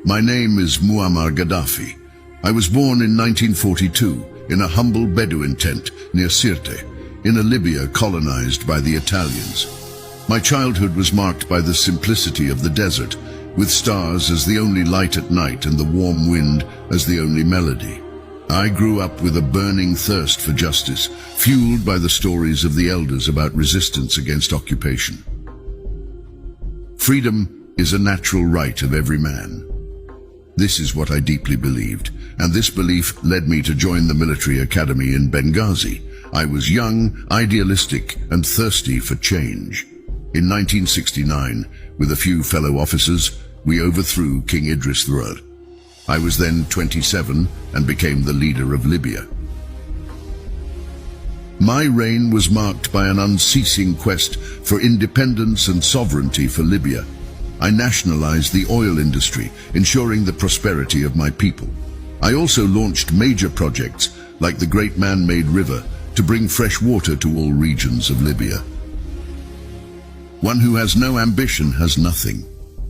My name is Muammar Gaddafi. I was born in 1942 in a humble Bedouin tent near Sirte, in a Libya colonized by the Italians. My childhood was marked by the simplicity of the desert, with stars as the only light at night and the warm wind as the only melody. I grew up with a burning thirst for justice, fueled by the stories of the elders about resistance against occupation. Freedom is a natural right of every man. This is what I deeply believed, and this belief led me to join the military academy in Benghazi. I was young, idealistic, and thirsty for change. In 1969, with a few fellow officers, we overthrew King Idris III. I was then 27 and became the leader of Libya. My reign was marked by an unceasing quest for independence and sovereignty for Libya. I nationalized the oil industry, ensuring the prosperity of my people. I also launched major projects like the Great Man-Made River to bring fresh water to all regions of Libya. One who has no ambition has nothing.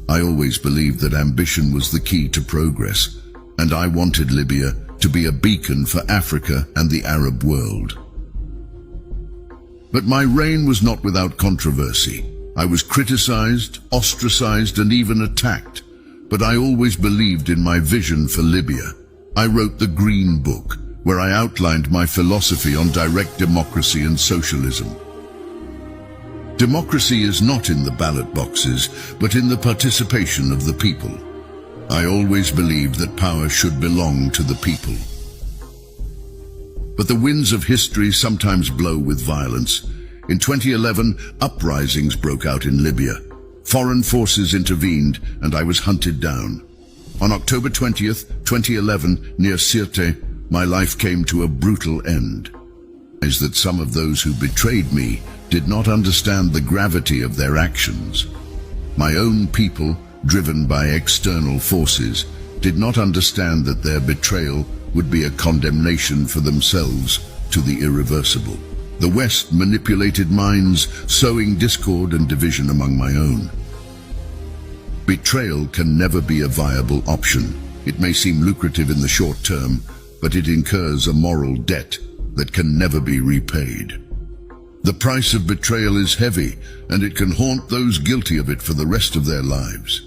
I always believed that ambition was the key to progress, and I wanted Libya to be a beacon for Africa and the Arab world. But my reign was not without controversy. I was criticized, ostracized, and even attacked, but I always believed in my vision for Libya. I wrote the Green Book, where I outlined my philosophy on direct democracy and socialism. Democracy is not in the ballot boxes, but in the participation of the people. I always believed that power should belong to the people. But the winds of history sometimes blow with violence. In 2011, uprisings broke out in Libya. Foreign forces intervened, and I was hunted down. On October 20th, 2011, near Sirte, my life came to a brutal end. Is that some of those who betrayed me did not understand the gravity of their actions. My own people, driven by external forces, did not understand that their betrayal would be a condemnation for themselves to the irreversible. The West manipulated minds, sowing discord and division among my own. Betrayal can never be a viable option. It may seem lucrative in the short term, but it incurs a moral debt that can never be repaid. The price of betrayal is heavy, and it can haunt those guilty of it for the rest of their lives.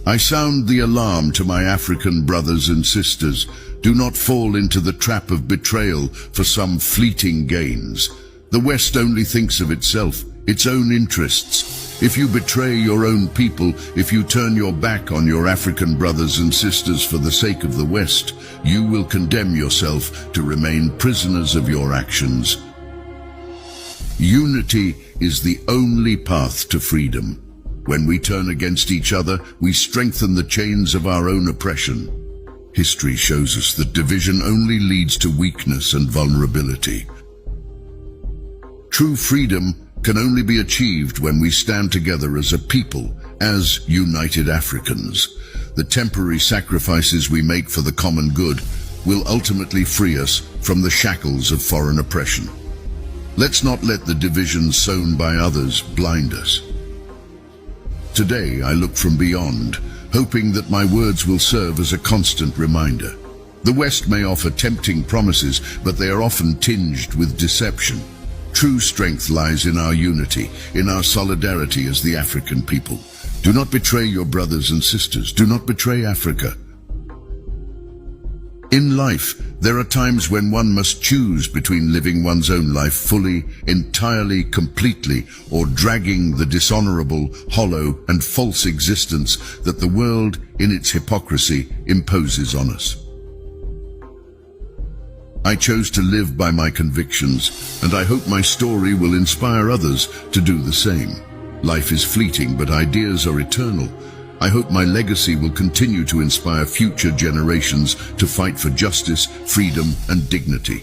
I sound the alarm to my African brothers and sisters. Do not fall into the trap of betrayal for some fleeting gains. The West only thinks of itself, its own interests. If you betray your own people, if you turn your back on your African brothers and sisters for the sake of the West, you will condemn yourself to remain prisoners of your actions. Unity is the only path to freedom. When we turn against each other, we strengthen the chains of our own oppression. History shows us that division only leads to weakness and vulnerability. True freedom can only be achieved when we stand together as a people, as united Africans. The temporary sacrifices we make for the common good will ultimately free us from the shackles of foreign oppression. Let's not let the divisions sown by others blind us. Today I look from beyond, hoping that my words will serve as a constant reminder. The West may offer tempting promises, but they are often tinged with deception. True strength lies in our unity, in our solidarity as the African people. Do not betray your brothers and sisters. Do not betray Africa. In life, there are times when one must choose between living one's own life fully, entirely, completely, or dragging the dishonorable, hollow, and false existence that the world, in its hypocrisy, imposes on us. I chose to live by my convictions, and I hope my story will inspire others to do the same. Life is fleeting, but ideas are eternal. I hope my legacy will continue to inspire future generations to fight for justice, freedom, and dignity.